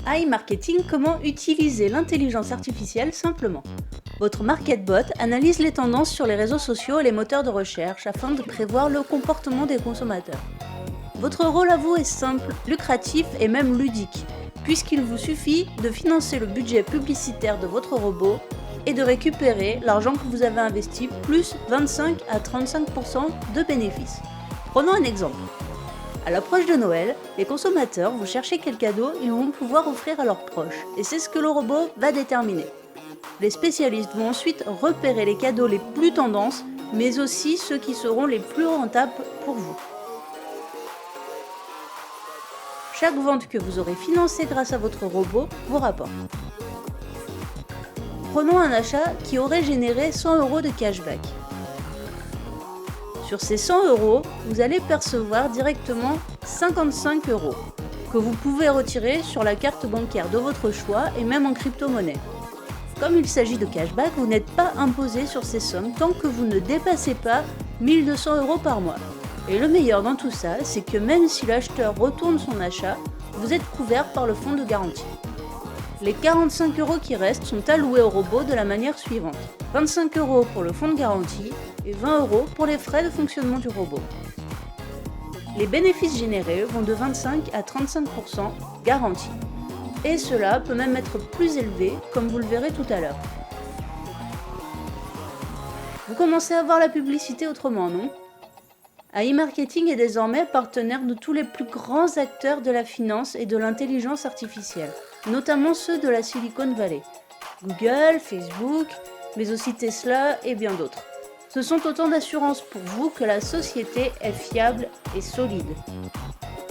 iMarketing, comment utiliser l'intelligence artificielle simplement. Votre MarketBot analyse les tendances sur les réseaux sociaux et les moteurs de recherche afin de prévoir le comportement des consommateurs. Votre rôle à vous est simple, lucratif et même ludique, puisqu'il vous suffit de financer le budget publicitaire de votre robot et de récupérer l'argent que vous avez investi plus 25 à 35% de bénéfices. Prenons un exemple. À l'approche de Noël, les consommateurs vont chercher quel cadeau ils vont pouvoir offrir à leurs proches, et c'est ce que le robot va déterminer. Les spécialistes vont ensuite repérer les cadeaux les plus tendances, mais aussi ceux qui seront les plus rentables pour vous. Chaque vente que vous aurez financée grâce à votre robot vous rapporte. Prenons un achat qui aurait généré 100 € de cashback. Sur ces 100 €, vous allez percevoir directement 55 € que vous pouvez retirer sur la carte bancaire de votre choix et même en crypto-monnaie. Comme il s'agit de cashback, vous n'êtes pas imposé sur ces sommes tant que vous ne dépassez pas 1200 € par mois. Et le meilleur dans tout ça, c'est que même si l'acheteur retourne son achat, vous êtes couvert par le fonds de garantie. Les 45 € qui restent sont alloués au robot de la manière suivante. 25 € pour le fonds de garantie et 20 € pour les frais de fonctionnement du robot. Les bénéfices générés vont de 25 à 35% garantis. Et cela peut même être plus élevé, comme vous le verrez tout à l'heure. Vous commencez à voir la publicité autrement, non ? iMarketing est désormais partenaire de tous les plus grands acteurs de la finance et de l'intelligence artificielle, notamment ceux de la Silicon Valley. Google, Facebook, mais aussi Tesla et bien d'autres. Ce sont autant d'assurances pour vous que la société est fiable et solide.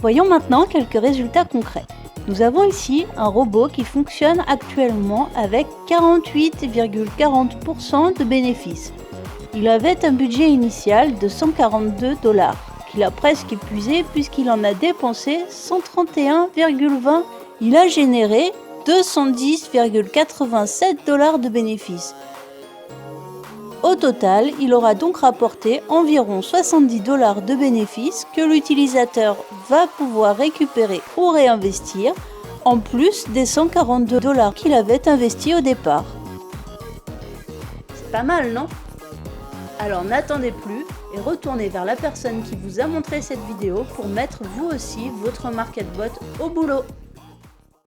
Voyons maintenant quelques résultats concrets. Nous avons ici un robot qui fonctionne actuellement avec 48,40% de bénéfices. Il avait un budget initial de 142 $, qu'il a presque épuisé puisqu'il en a dépensé 131,20 $. Il a généré 210,87 $ de bénéfices. Au total, il aura donc rapporté environ 70 $ de bénéfices que l'utilisateur va pouvoir récupérer ou réinvestir, en plus des 142 $ qu'il avait investis au départ. C'est pas mal, non ? Alors n'attendez plus et retournez vers la personne qui vous a montré cette vidéo pour mettre vous aussi votre MarketBot au boulot.